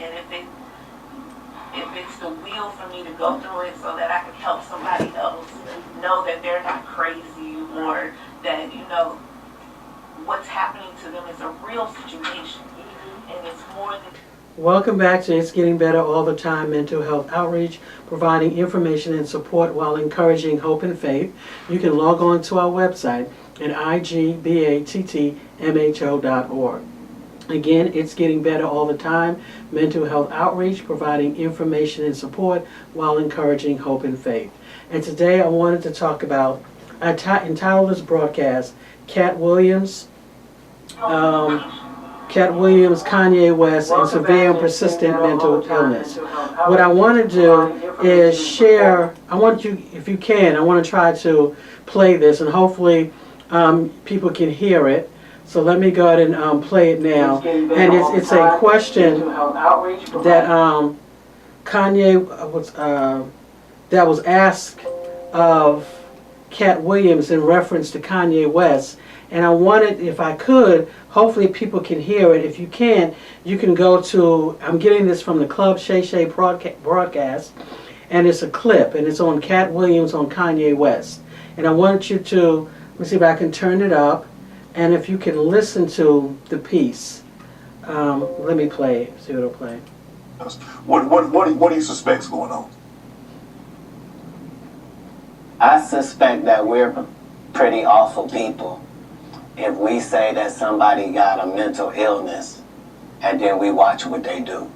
And if it's the will for me to go through it so that I can help somebody else know that they're not crazy, or that, what's happening to them is a real situation, and it's more than... Welcome back to It's Getting Better All the Time Mental Health Outreach, providing information and support while encouraging hope and faith. You can log on to our website at igbattmho.org. Again, It's Getting Better All the Time Mental Health Outreach, providing information and support while encouraging hope and faith. And today I wanted to talk about, I entitled this broadcast, Katt Williams, Kanye West, and severe and persistent mental illness. What I want to do is share, I want you, if you can, I want to try to play this, and hopefully people can hear it. So let me go ahead and play it now. And it's a question that Kanye was, that was asked of Katt Williams in reference to Kanye West. And I wanted, if I could, hopefully people can hear it. If you can't, you can go to, I'm getting this from the Club Shay Shay broadcast, and it's a clip, and it's on Katt Williams on Kanye West. And I want you to, let me see if I can turn it up, and if you can listen to the piece. Let me play it, see what it'll play. What do you suspect's going on? I suspect that we're pretty awful people if we say that somebody got a mental illness and then we watch what they do.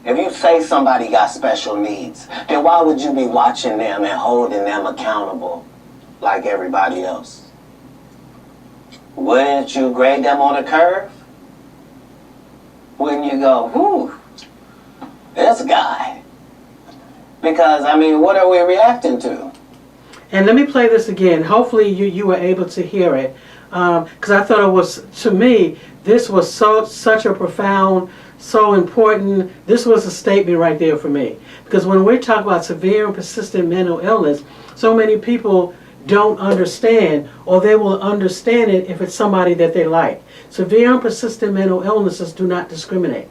If you say somebody got special needs, then why would you be watching them and holding them accountable like everybody else? Wouldn't you grade them on a curve? Wouldn't you go, whew, this guy? Because, I mean, what are we reacting to? And let me play this again. Hopefully you were able to hear it. Because I thought it was, to me, this was such a profound, so important. This was a statement right there for me. Because when we talk about severe and persistent mental illness, so many people don't understand, or they will understand it if it's somebody that they like. Severe and persistent mental illnesses do not discriminate.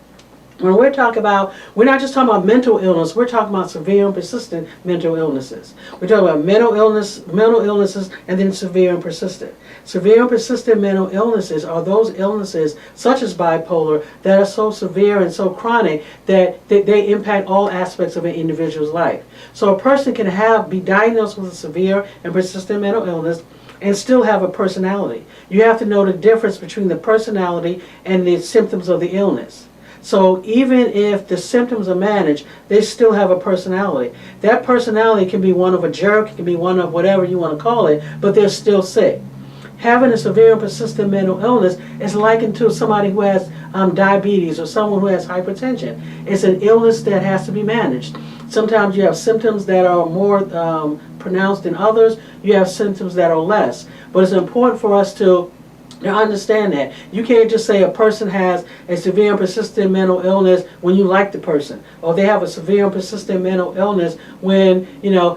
When we're talking about, we're not just talking about mental illness, we're talking about severe and persistent mental illnesses. We're talking about mental illnesses, and then severe and persistent. Severe and persistent mental illnesses are those illnesses, such as bipolar, that are so severe and so chronic that they impact all aspects of an individual's life. So a person can be diagnosed with a severe and persistent mental illness and still have a personality. You have to know the difference between the personality and the symptoms of the illness. So even if the symptoms are managed, they still have a personality. That personality can be one of a jerk, it can be one of whatever you want to call it, but they're still sick. Having a severe and persistent mental illness is likened to somebody who has diabetes or someone who has hypertension. It's an illness that has to be managed. Sometimes you have symptoms that are more pronounced than others. You have symptoms that are less. But it's important for us to understand that. You can't just say a person has a severe and persistent mental illness when you like the person, or they have a severe and persistent mental illness when,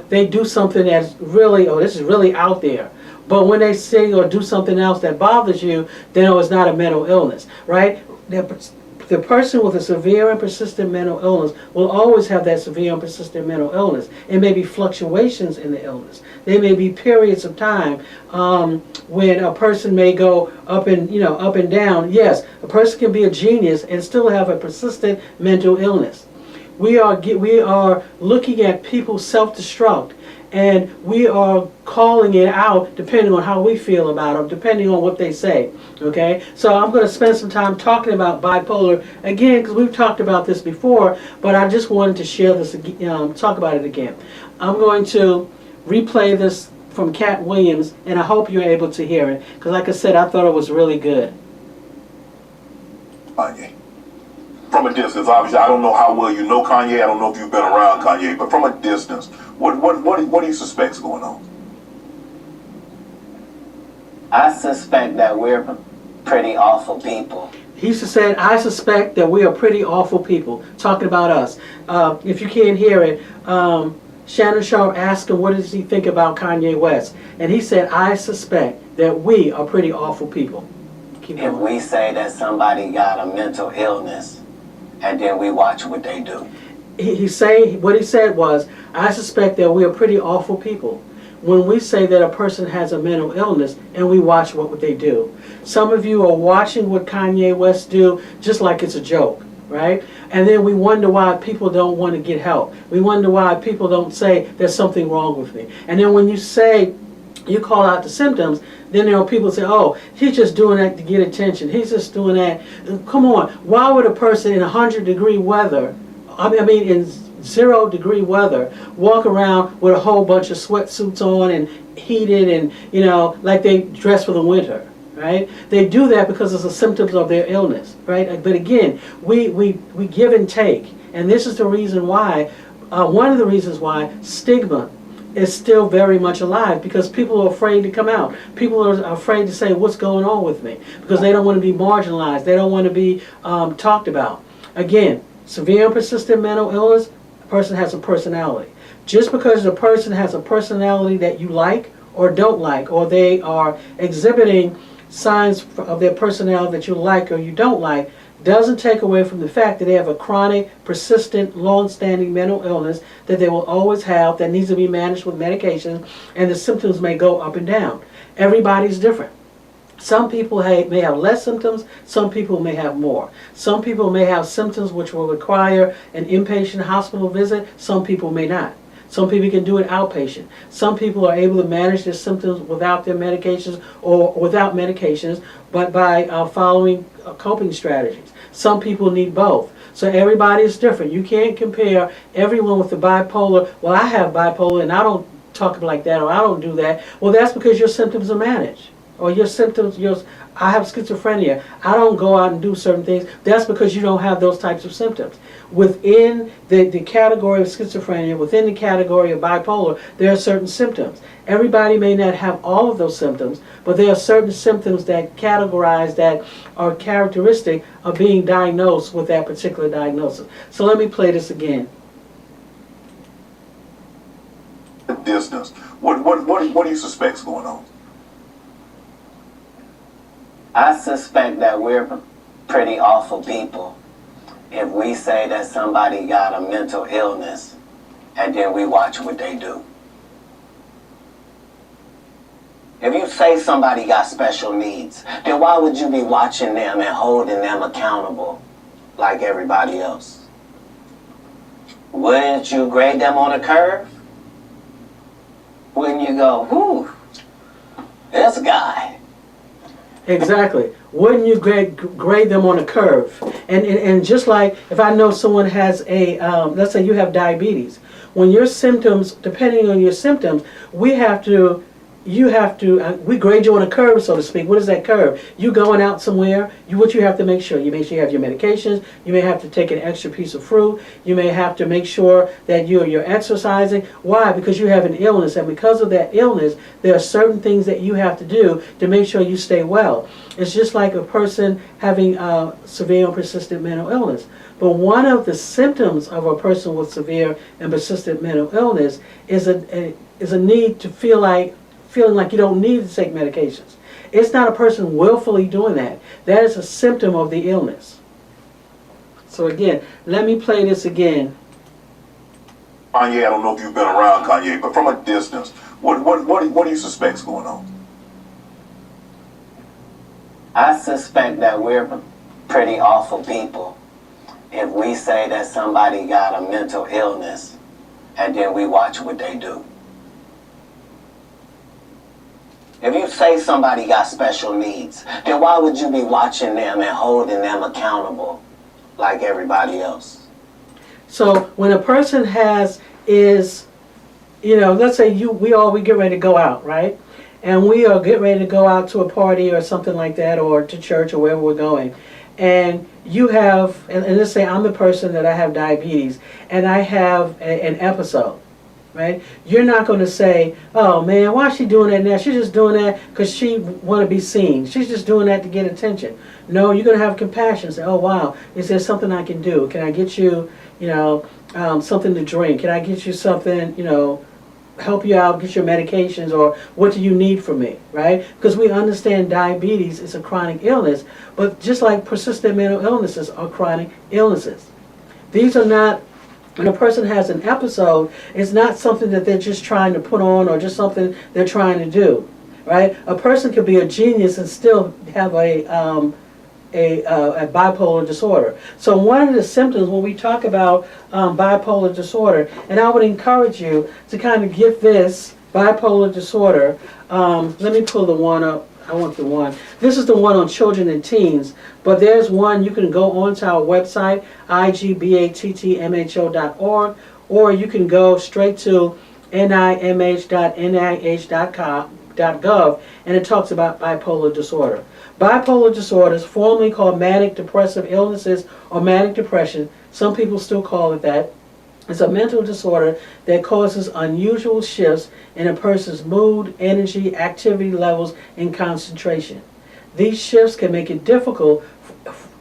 they do something that's really, this is really out there. But when they say or do something else that bothers you, then it's not a mental illness, right? The person with a severe and persistent mental illness will always have that severe and persistent mental illness. It may be fluctuations in the illness. There may be periods of time when a person may go up and down. Yes, a person can be a genius and still have a persistent mental illness. We are looking at people's self-destruct, and we are calling it out depending on how we feel about them, depending on what they say. Okay, so I'm going to spend some time talking about bipolar again, because we've talked about this before, but I just wanted to share this, talk about it again. I'm going to replay this from Katt Williams, and I hope you're able to hear it, because like I said, I thought it was really good. Kanye. From a distance, obviously, I don't know how well you know Kanye. I don't know if you've been around Kanye, but from a distance, what do you suspect's going on? I suspect that we're pretty awful people. He used to say, I suspect that we are pretty awful people, talking about us. If you can't hear it, Shannon Sharpe asked him, what does he think about Kanye West? And he said, I suspect that we are pretty awful people. Keep if going. we say that somebody got a mental illness and then we watch what they do? What he said was, I suspect that we are pretty awful people when we say that a person has a mental illness and we watch what they do. Some of you are watching what Kanye West do just like it's a joke, right? And then we wonder why people don't want to get help. We wonder why people don't say there's something wrong with me. And then when you call out the symptoms, then there are people say, oh, he's just doing that to get attention. He's just doing that. Come on, why would a person in 100-degree weather, in 0-degree weather, walk around with a whole bunch of sweatsuits on and heated and, like they dress for the winter, right? They do that because it's the symptoms of their illness, right? But again, we give and take. And this is the reason why, one of the reasons why stigma is still very much alive, because people are afraid to come out. People are afraid to say what's going on with me because they don't want to be marginalized. They don't want to be talked about. Again, severe and persistent mental illness, a person has a personality. Just because a person has a personality that you like or don't like, or they are exhibiting signs of their personality that you like or you don't like, doesn't take away from the fact that they have a chronic, persistent, long-standing mental illness that they will always have that needs to be managed with medication, and the symptoms may go up and down. Everybody's different. Some people may have less symptoms, some people may have more. Some people may have symptoms which will require an inpatient hospital visit, some people may not. Some people can do it outpatient. Some people are able to manage their symptoms without their medications or without medications, but by following coping strategies. Some people need both. So everybody is different. You can't compare everyone with the bipolar. Well, I have bipolar and I don't talk like that, or I don't do that. Well, that's because your symptoms are managed. Or your symptoms, I have schizophrenia. I don't go out and do certain things. That's because you don't have those types of symptoms. Within the category of schizophrenia, within the category of bipolar, there are certain symptoms. Everybody may not have all of those symptoms, but there are certain symptoms that categorize, that are characteristic of being diagnosed with that particular diagnosis. So let me play this again. Distance. What do you suspect's going on? I suspect that we're pretty awful people if we say that somebody got a mental illness and then we watch what they do. If you say somebody got special needs, then why would you be watching them and holding them accountable like everybody else? Wouldn't you grade them on a curve? Wouldn't you go, whew, this guy? Exactly. Wouldn't you grade them on a curve? And just like if I know someone has let's say you have diabetes, when your symptoms, depending on your symptoms, we grade you on a curve, so to speak. What is that curve? You going out somewhere, what you have to make sure? You make sure you have your medications. You may have to take an extra piece of fruit. You may have to make sure that you're exercising. Why? Because you have an illness, and because of that illness, there are certain things that you have to do to make sure you stay well. It's just like a person having severe and persistent mental illness. But one of the symptoms of a person with severe and persistent mental illness is a need to feeling like you don't need to take medications. It's not a person willfully doing that. That is a symptom of the illness. So again, let me play this again. Kanye, I don't know if you've been around Kanye, but from a distance, what do you suspect's going on? I suspect that we're pretty awful people if we say that somebody got a mental illness and then we watch what they do. If you say somebody got special needs, then why would you be watching them and holding them accountable like everybody else? So when a person let's say we get ready to go out, right? And we are getting ready to go out to a party or something like that, or to church or wherever we're going. And you have, and let's say I'm the person that I have diabetes, and I have an episode. Right? You're not going to say, oh man, why is she doing that now? She's just doing that because she want to be seen. She's just doing that to get attention. No, you're going to have compassion. Say, oh wow, is there something I can do? Can I get you, something to drink? Can I get you something, help you out, get your medications, or what do you need from me, right? Because we understand diabetes is a chronic illness, but just like persistent mental illnesses are chronic illnesses. These are not, when a person has an episode, it's not something that they're just trying to put on or just something they're trying to do, right? A person could be a genius and still have a bipolar disorder. So one of the symptoms when we talk about bipolar disorder, and I would encourage you to kind of get this bipolar disorder, let me pull the one up. I want the one. This is the one on children and teens, but there's one you can go onto our website, igbattmho.org, or you can go straight to nimh.nih.gov, and it talks about bipolar disorder. Bipolar disorder is formerly called manic depressive illnesses or manic depression. Some people still call it that. It's a mental disorder that causes unusual shifts in a person's mood, energy, activity levels, and concentration. These shifts can make it difficult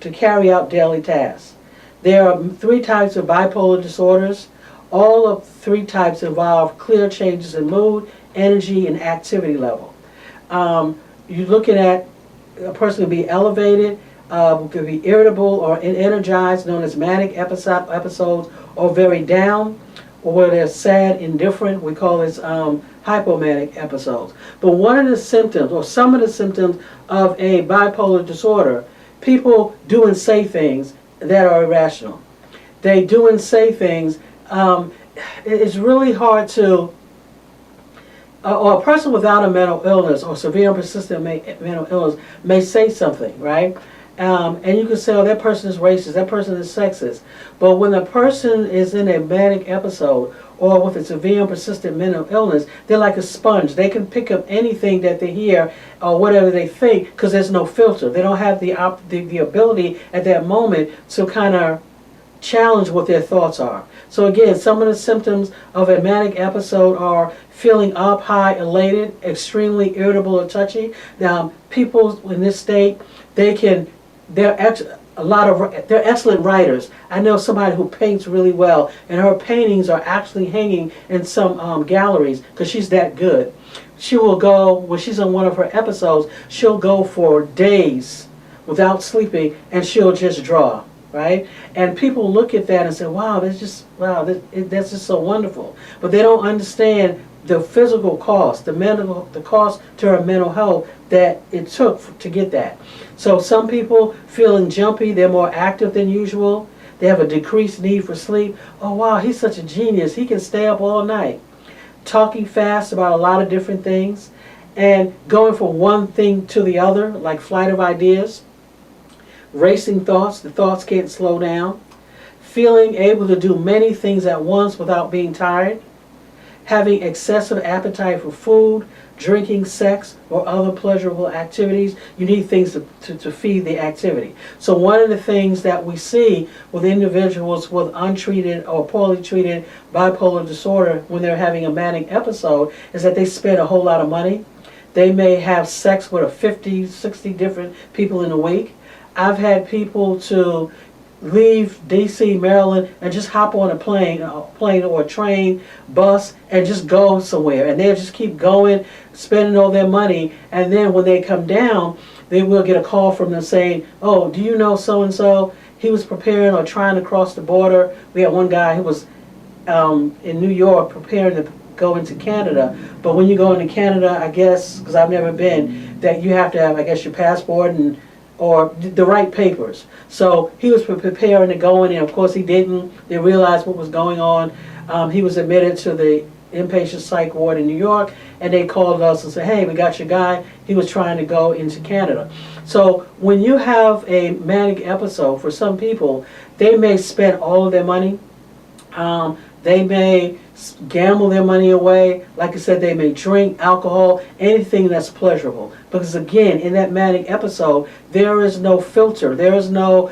to carry out daily tasks. There are 3 types of bipolar disorders. All of 3 types involve clear changes in mood, energy, and activity level. You're looking at a person can be elevated, could be irritable or energized, known as manic episodes, or very down, or where they're sad, indifferent. We call this hypomanic episodes. But one of the symptoms, or some of the symptoms of a bipolar disorder, people do and say things that are irrational. They do and say things. It's really hard to, or a person without a mental illness or severe and persistent mental illness may say something, right? And you can say, oh, that person is racist, that person is sexist. But when a person is in a manic episode or with a severe and persistent mental illness, they're like a sponge. They can pick up anything that they hear or whatever they think because there's no filter. They don't have the ability at that moment to kind of challenge what their thoughts are. So again, some of the symptoms of a manic episode are feeling up, high, elated, extremely irritable or touchy. Now, people in this state, they're excellent writers. I know somebody who paints really well, and her paintings are actually hanging in some galleries because she's that good. She will go, when she's on one of her episodes, she'll go for days without sleeping, and she'll just draw, right? And people look at that and say, wow, that's just so wonderful. But they don't understand the physical cost, the cost to her mental health that it took to get that. So some people feeling jumpy, they're more active than usual. They have a decreased need for sleep. Oh wow, he's such a genius. He can stay up all night. Talking fast about a lot of different things and going from one thing to the other, like flight of ideas. Racing thoughts, the thoughts can't slow down. Feeling able to do many things at once without being tired. Having excessive appetite for food, drinking, sex, or other pleasurable activities. You need things to feed the activity. So one of the things that we see with individuals with untreated or poorly treated bipolar disorder when they're having a manic episode is that they spend a whole lot of money. They may have sex with 50, 60 different people in a week. I've had people to leave DC, Maryland, and just hop on a plane or a train, bus, and just go somewhere. And they'll just keep going, spending all their money. And then when they come down, they will get a call from them saying, oh, do you know so-and-so? He was preparing or trying to cross the border. We had one guy who was in New York preparing to go into Canada. But when you go into Canada, I guess, because I've never been, that you have to have, I guess, your passport or the right papers. So he was preparing to go in, and of course he didn't. They realized what was going on. He was admitted to the inpatient psych ward in New York, and they called us and said, hey, we got your guy. He was trying to go into Canada. So when you have a manic episode, for some people, they may spend all of their money. They may gamble their money away. Like I said, they may drink alcohol, anything that's pleasurable. Because again, in that manic episode, there is no filter. There is no,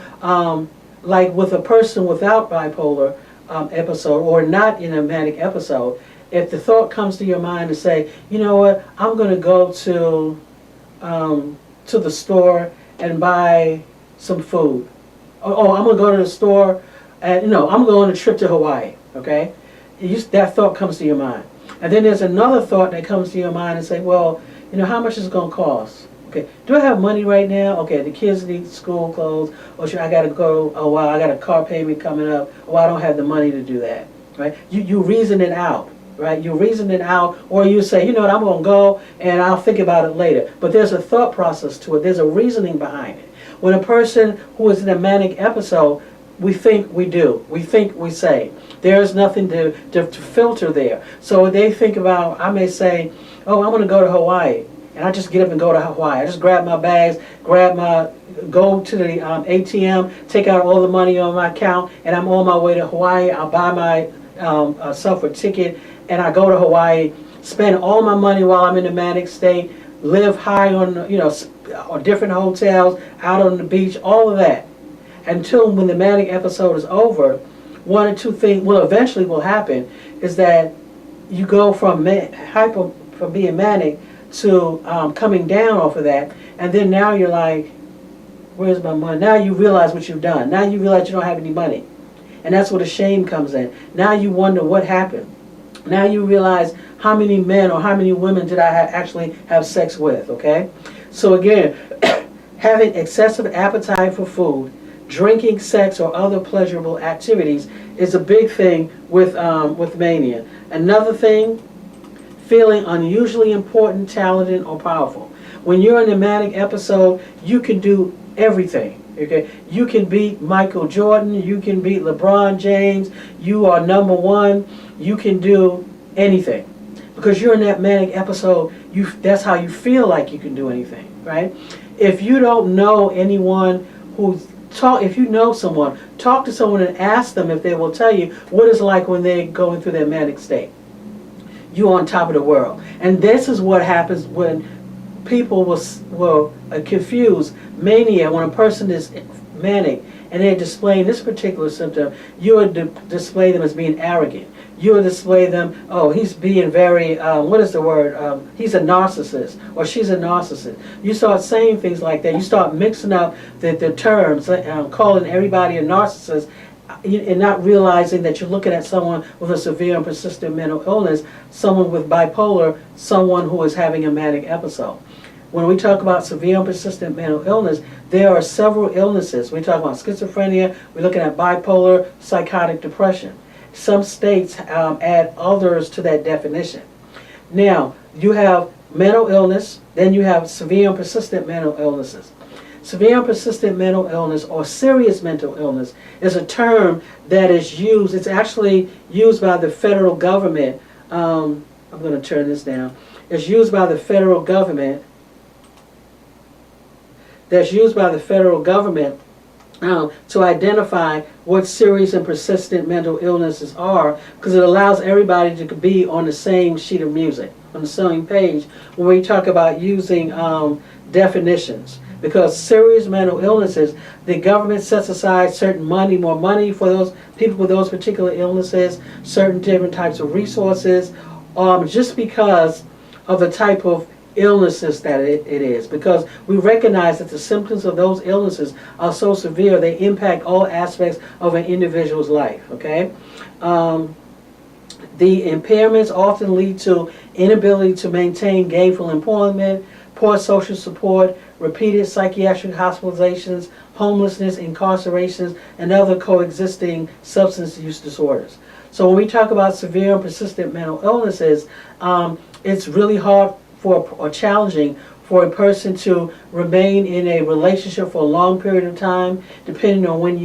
like with a person without bipolar episode or not in a manic episode, if the thought comes to your mind to say, you know what, I'm going to go to the store and buy some food. Or I'm going to go to the store and, I'm going on a trip to Hawaii, okay? That thought comes to your mind. And then there's another thought that comes to your mind and say, well, how much is it going to cost? Okay, do I have money right now? Okay, the kids need school clothes, or should I got to go, oh wow, I got a car payment coming up, oh I don't have the money to do that, right? You reason it out, right? You reason it out, or you say, you know what, I'm going to go and I'll think about it later. But there's a thought process to it. There's a reasoning behind it. When a person who is in a manic episode, we think we do. We think we say. There's nothing to filter there. So they think about, I may say, oh, I'm going to go to Hawaii. And I just get up and go to Hawaii. I just grab my bags, go to the ATM, take out all the money on my account, and I'm on my way to Hawaii. I'll buy myself a ticket, and I go to Hawaii, spend all my money while I'm in the manic state, live high on, on different hotels, out on the beach, all of that. Until when the manic episode is over, one or two things, eventually will happen, is that you go from being manic to coming down off of that, and then now you're like, where's my money? Now you realize what you've done. Now you realize you don't have any money. And that's where the shame comes in. Now you wonder what happened. Now you realize how many men or how many women did I actually have sex with, okay? So again, having excessive appetite for food, drinking, sex, or other pleasurable activities is a big thing with mania. Another thing, feeling unusually important, talented, or powerful. When you're in a manic episode, you can do everything. Okay, you can beat Michael Jordan, you can beat LeBron James, you are number one, you can do anything. Because you're in that manic episode, that's how you feel like you can do anything, right? If you don't know anyone if you know someone, talk to someone and ask them if they will tell you what it's like when they're going through their manic state. You're on top of the world. And this is what happens when people will confuse mania. When a person is manic and they're displaying this particular symptom, you would display them as being arrogant. You would display them, oh, he's being very, what is the word? He's a narcissist, or she's a narcissist. You start saying things like that. You start mixing up the terms, calling everybody a narcissist, and not realizing that you're looking at someone with a severe and persistent mental illness, someone with bipolar, someone who is having a manic episode. When we talk about severe and persistent mental illness, there are several illnesses. We talk about schizophrenia, we're looking at bipolar, psychotic depression. Some states add others to that definition. Now, you have mental illness, then you have severe and persistent mental illnesses. Severe and persistent mental illness, or serious mental illness, is a term that is used. It's actually used by the federal government. I'm going to turn this down. It's used by the federal government. That's used by the federal government to identify what serious and persistent mental illnesses are, because it allows everybody to be on the same sheet of music, on the same page, when we talk about using definitions. Because serious mental illnesses, the government sets aside more money for those people with those particular illnesses, certain different types of resources, just because of the type of illnesses that it is. Because we recognize that the symptoms of those illnesses are so severe, they impact all aspects of an individual's life, okay? The impairments often lead to inability to maintain gainful employment, poor social support, repeated psychiatric hospitalizations, homelessness, incarcerations, and other coexisting substance use disorders. So when we talk about severe and persistent mental illnesses, it's really hard or challenging for a person to remain in a relationship for a long period of time, depending on when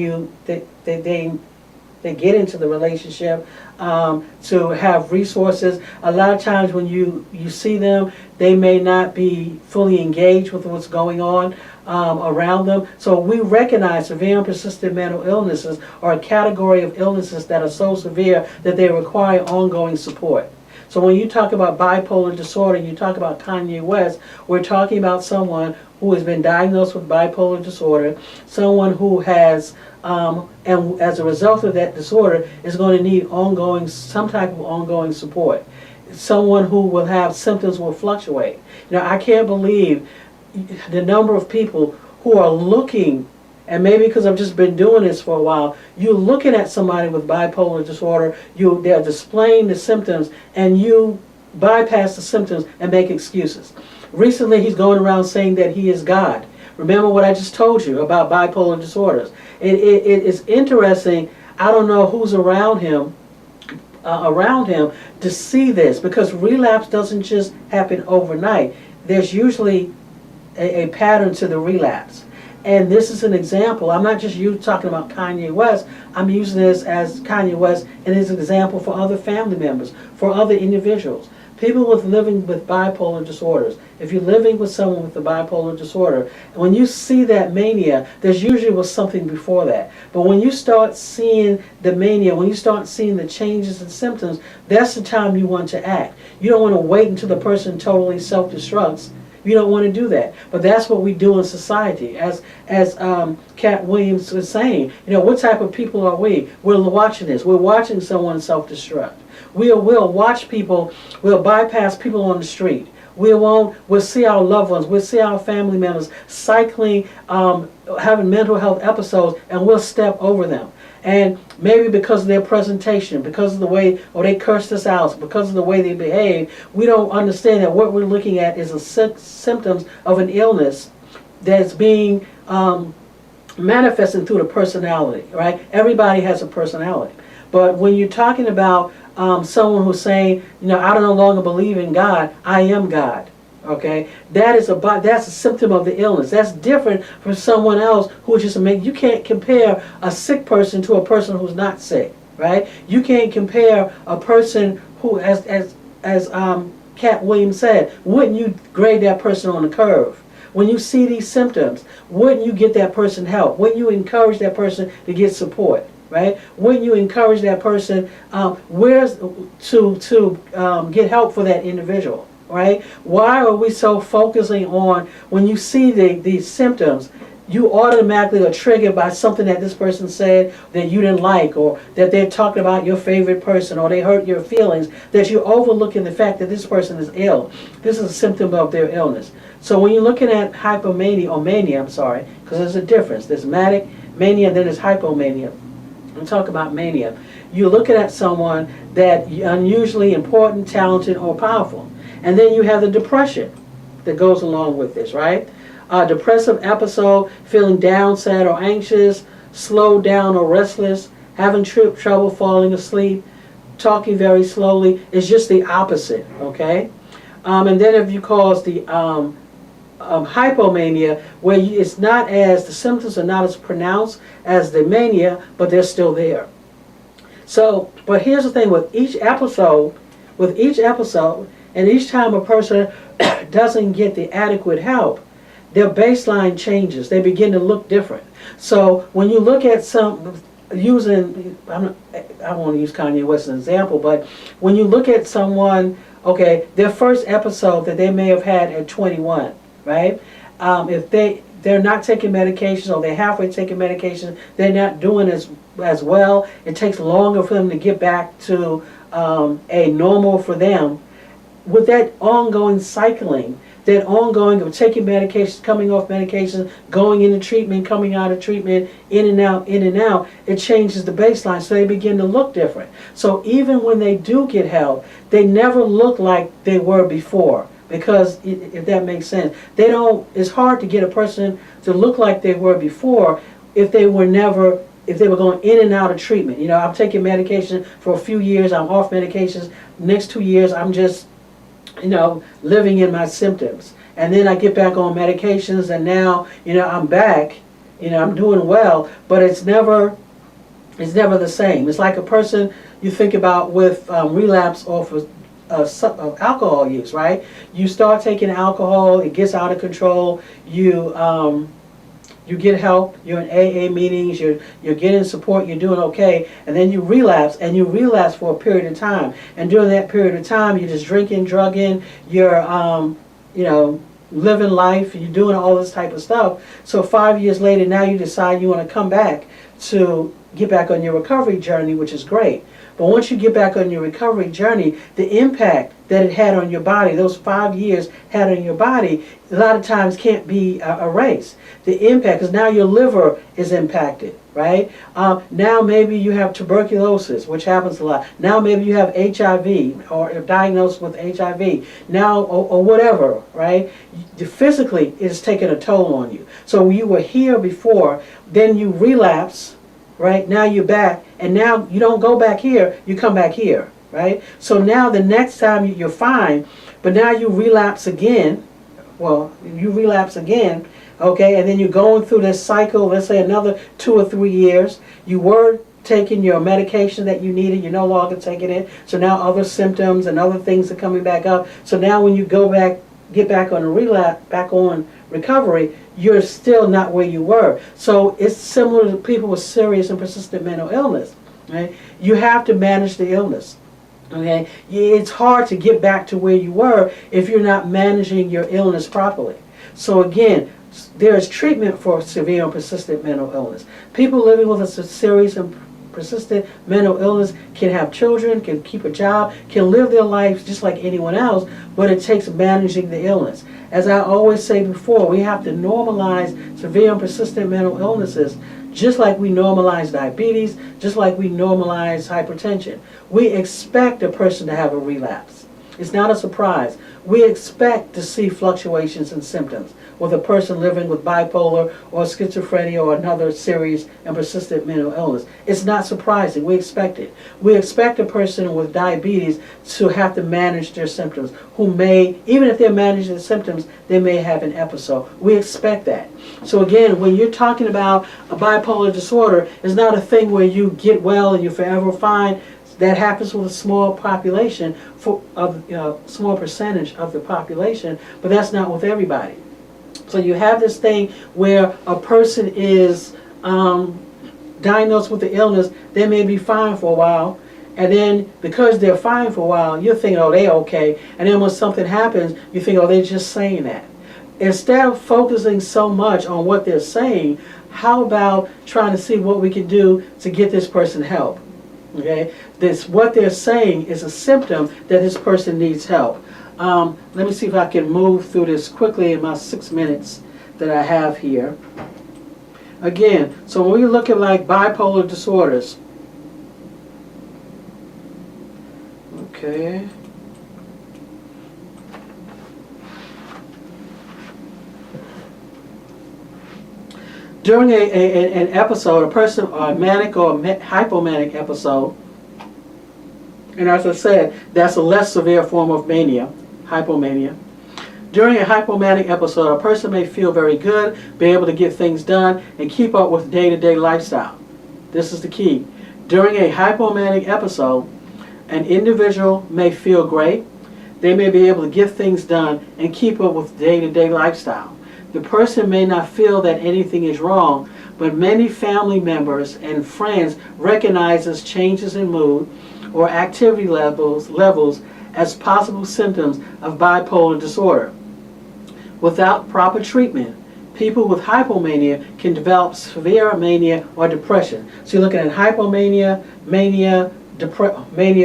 they get into the relationship, to have resources. A lot of times when you see them, they may not be fully engaged with what's going on around them. So we recognize severe and persistent mental illnesses are a category of illnesses that are so severe that they require ongoing support. So when you talk about bipolar disorder, you talk about Kanye West, we're talking about someone who has been diagnosed with bipolar disorder, someone who has, and as a result of that disorder, is going to need some type of ongoing support. Someone who will have symptoms will fluctuate. I can't believe the number of people who are looking and maybe because I've just been doing this for a while, you're looking at somebody with bipolar disorder, they're displaying the symptoms, and you bypass the symptoms and make excuses. Recently, he's going around saying that he is God. Remember what I just told you about bipolar disorders. It is interesting. I don't know who's around him to see this, because relapse doesn't just happen overnight. There's usually a pattern to the relapse. And this is an example. I'm not just talking about Kanye West. I'm using this as Kanye West and as an example for other family members, for other individuals. People living with bipolar disorders. If you're living with someone with a bipolar disorder, when you see that mania, there's usually was something before that. But when you start seeing the mania, when you start seeing the changes in symptoms, that's the time you want to act. You don't want to wait until the person totally self-destructs. You don't want to do that. But that's what we do in society. As Cat Williams was saying, what type of people are we? We're watching this. We're watching someone self-destruct. We'll watch people, we'll bypass people on the street. We'll see our loved ones, we'll see our family members cycling, having mental health episodes, and we'll step over them. And maybe because of their presentation, because of the way, or they cursed us out, because of the way they behave, we don't understand that what we're looking at is symptoms of an illness that's being manifested through the personality, right? Everybody has a personality. But when you're talking about someone who's saying, I don't no longer believe in God, I am God. Okay, that's a symptom of the illness. That's different from someone else who just you can't compare a sick person to a person who's not sick, right? You can't compare a person who, as Cat Williams said, wouldn't you grade that person on the curve? When you see these symptoms, wouldn't you get that person help? Wouldn't you encourage that person to get support? Right? Wouldn't you encourage that person to get help for that individual? Right? Why are we so focusing on, when you see these symptoms, you automatically are triggered by something that this person said that you didn't like, or that they're talking about your favorite person, or they hurt your feelings, that you're overlooking the fact that this person is ill. This is a symptom of their illness. So when you're looking at hypomania, or mania, because there's a difference. There's manic mania, and then there's hypomania. And talk about mania. You're looking at someone that unusually important, talented, or powerful. And then you have the depression that goes along with this, right? Depressive episode, feeling down, sad, or anxious, slowed down or restless, having trouble falling asleep, talking very slowly, is just the opposite, okay? And then if you cause the hypomania, where it's not as, the symptoms are not as pronounced as the mania, but they're still there. So, but here's the thing, with each episode, and each time a person doesn't get the adequate help, their baseline changes. They begin to look different. So when you look at I want to use Kanye West as an example, but when you look at someone, okay, their first episode that they may have had at 21, right? If they're not taking medications, or they're halfway taking medications, they're not doing as well. It takes longer for them to get back to a normal for them. With that ongoing cycling, that ongoing of taking medications, coming off medications, going into treatment, coming out of treatment, in and out, it changes the baseline, so they begin to look different. So even when they do get help, they never look like they were before. Because, if that makes sense, it's hard to get a person to look like they were before if they were going in and out of treatment. I'm taking medication for a few years, I'm off medications, next 2 years I'm just, living in my symptoms. And then I get back on medications, and now, I'm back, I'm doing well, but it's never the same. It's like a person you think about with relapse off of alcohol use, right? You start taking alcohol, it gets out of control, you get help, you're in AA meetings, you're getting support, you're doing okay, and then you relapse for a period of time. And during that period of time, you're just drinking, drugging, you're living life, you're doing all this type of stuff. So 5 years later, now you decide you want to come back to get back on your recovery journey, which is great. But once you get back on your recovery journey, the impact that it had on your body, those 5 years had on your body, a lot of times can't be erased. The impact, because now your liver is impacted, right? Now maybe you have tuberculosis, which happens a lot. Now maybe you have HIV or are diagnosed with HIV. Now, or whatever, right? Physically, it's taking a toll on you. So you were here before, then you relapse, right? Now you're back, and now you don't go back here, you come back here, right? So now the next time you're fine, but now you relapse again. Well, you relapse again, okay, and then you're going through this cycle, let's say another 2 or 3 years. You were taking your medication that you needed, you're no longer taking it, so now other symptoms and other things are coming back up. So now when you go back, get back on a relapse, back on recovery, you're still not where you were. So it's similar to people with serious and persistent mental illness, right? You have to manage the illness. Okay, it's hard to get back to where you were if you're not managing your illness properly. So again, there is treatment for severe and persistent mental illness. People living with a serious and persistent mental illness can have children, can keep a job, can live their lives just like anyone else, but it takes managing the illness. As I always say before, we have to normalize severe and persistent mental illnesses just like we normalize diabetes, just like we normalize hypertension. We expect a person to have a relapse. It's not a surprise. We expect to see fluctuations in symptoms with a person living with bipolar or schizophrenia or another serious and persistent mental illness. It's not surprising. We expect it. We expect a person with diabetes to have to manage their symptoms, who may, even if they're managing the symptoms, they may have an episode. We expect that. So again, when you're talking about a bipolar disorder, it's not a thing where you get well and you're forever fine. That happens with a small population, small percentage of the population, but that's not with everybody. So you have this thing where a person is diagnosed with the illness, they may be fine for a while, and then because they're fine for a while, you're thinking, oh, they're okay, and then when something happens, you think, oh, they're just saying that. Instead of focusing so much on what they're saying, how about trying to see what we can do to get this person help? Okay, what they're saying is a symptom that this person needs help. Let me see if I can move through this quickly in my 6 minutes that I have here. Again, so when we look at like bipolar disorders, okay. During an episode, a person, or a manic or hypomanic episode, and as I said, that's a less severe form of mania, hypomania. During a hypomanic episode, a person may feel very good, be able to get things done, and keep up with day-to-day lifestyle. This is the key. During a hypomanic episode, an individual may feel great, they may be able to get things done, and keep up with day-to-day lifestyle. The person may not feel that anything is wrong, but many family members and friends recognize changes in mood or activity levels as possible symptoms of bipolar disorder. Without proper treatment, people with hypomania can develop severe mania or depression. So you're looking at hypomania, mania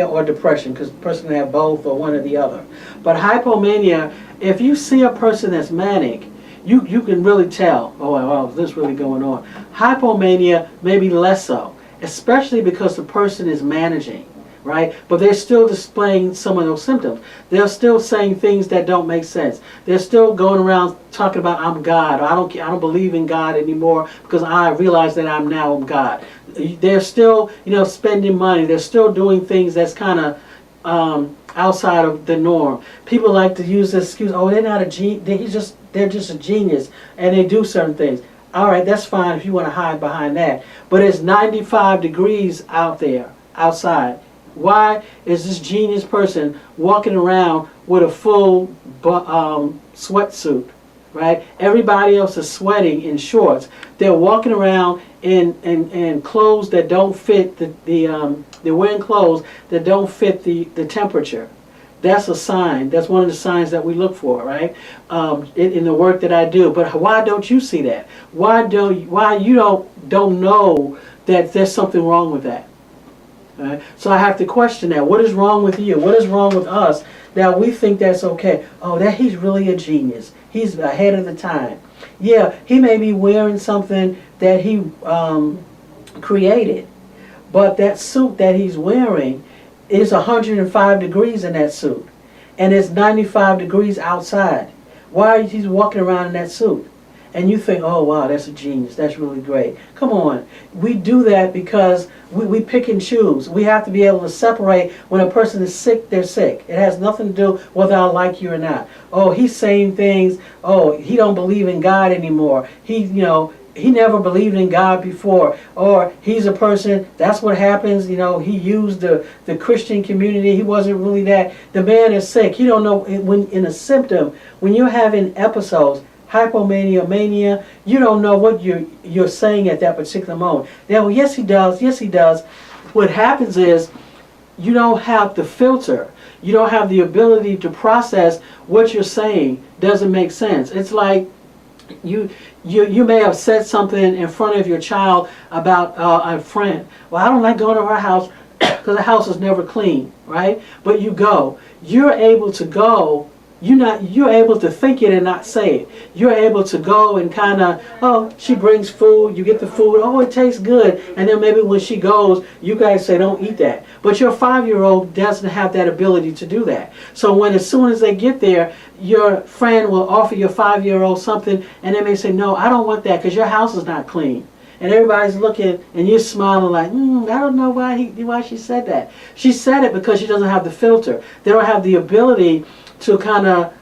or depression, because the person can have both or one or the other. But hypomania, if you see a person that's manic, you can really tell, oh, wow, is this really going on? Hypomania, maybe less so, especially because the person is managing, right? But they're still displaying some of those symptoms. They're still saying things that don't make sense. They're still going around talking about, I'm God, or I don't believe in God anymore because I realize that I'm now God. They're still, spending money. They're still doing things that's kind of outside of the norm. People like to use this excuse, oh, they're not a genius, they're just a genius, and they do certain things. All right, that's fine if you want to hide behind that. But it's 95 degrees out there, outside. Why is this genius person walking around with a full sweatsuit, right? Everybody else is sweating in shorts. They're walking around in clothes that don't fit they're wearing clothes that don't fit the temperature. That's a sign. That's one of the signs that we look for, right? In the work that I do. But why don't you see that? Why you don't know that there's something wrong with that? Right? So I have to question that. What is wrong with you? What is wrong with us? Now we think that's okay. Oh, that he's really a genius. He's ahead of the time. Yeah, he may be wearing something that he created, but that suit that he's wearing is 105 degrees in that suit, and it's 95 degrees outside. Why is he walking around in that suit? And you think, oh wow, that's a genius, that's really great. Come on, we do that because we pick and choose. We have to be able to separate when a person is sick, they're sick. It has nothing to do whether I like you or not. Oh, he's saying things, oh, he don't believe in God anymore. He never believed in God before. Or he's a person, that's what happens, he used the Christian community, he wasn't really that. The man is sick. He don't know when in a symptom, when you're having episodes, hypomania, mania, you don't know what you're saying at that particular moment. Now, yes he does, yes he does. What happens is you don't have the filter. You don't have the ability to process what you're saying doesn't make sense. It's like you may have said something in front of your child about a friend. Well, I don't like going to her house because the house is never clean, right? But you go. You're able to go. You're able to think it and not say it. You're able to go and kind of, oh, she brings food, you get the food, oh, it tastes good. And then maybe when she goes, you guys say, don't eat that. But your 5-year-old doesn't have that ability to do that. So as soon as they get there, your friend will offer your 5-year-old something, and they may say, no, I don't want that because your house is not clean. And everybody's looking, and you're smiling like, I don't know why she said that. She said it because she doesn't have the filter. They don't have the ability to kind of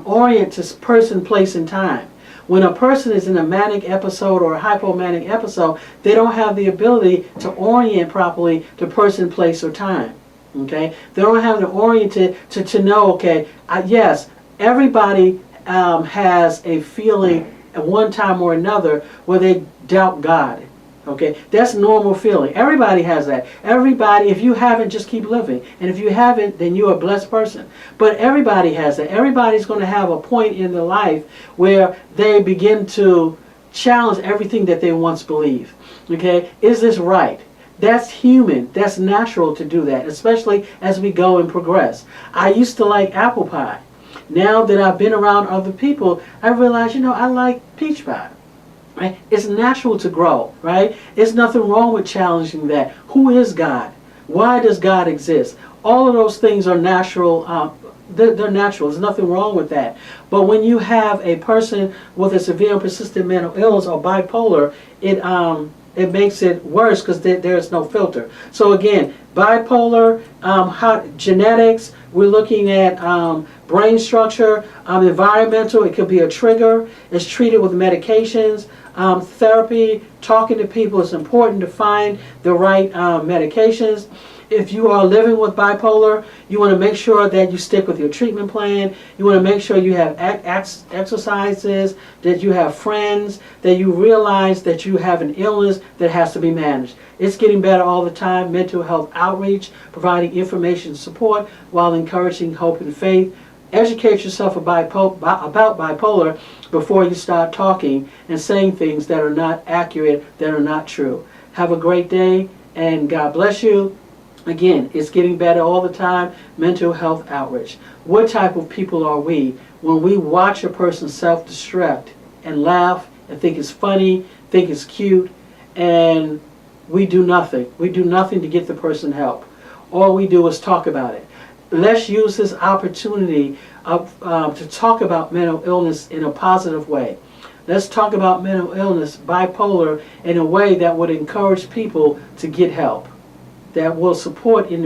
orient to person, place, and time. When a person is in a manic episode or a hypomanic episode, they don't have the ability to orient properly to person, place, or time. Okay, they don't have to orient to know. Okay, yes, everybody has a feeling at one time or another where they doubt God. Okay, that's normal feeling. Everybody has that. Everybody, if you haven't, just keep living. And if you haven't, then you're a blessed person. But everybody has that. Everybody's going to have a point in their life where they begin to challenge everything that they once believed. Okay, is this right? That's human. That's natural to do that, especially as we go and progress. I used to like apple pie. Now that I've been around other people, I realize, I like peach pie. Right? It's natural to grow, right? There's nothing wrong with challenging that. Who is God? Why does God exist? All of those things are natural. They're natural. There's nothing wrong with that. But when you have a person with a severe and persistent mental illness or bipolar, it makes it worse because there's no filter. So again, bipolar, genetics, we're looking at brain structure, environmental, it could be a trigger. It's treated with medications. Therapy, talking to people, it's important to find the right medications. If you are living with bipolar, you want to make sure that you stick with your treatment plan. You want to make sure you have exercises, that you have friends, that you realize that you have an illness that has to be managed. It's getting better all the time. Mental health outreach, providing information and support while encouraging hope and faith. Educate yourself about bipolar before you start talking and saying things that are not accurate, that are not true. Have a great day, and God bless you. Again, it's getting better all the time. Mental health outreach. What type of people are we when we watch a person self-destruct and laugh and think it's funny, think it's cute, and we do nothing? We do nothing to get the person help. All we do is talk about it. Let's use this opportunity to talk about mental illness in a positive way. Let's talk about mental illness, bipolar, in a way that would encourage people to get help, that will support individuals.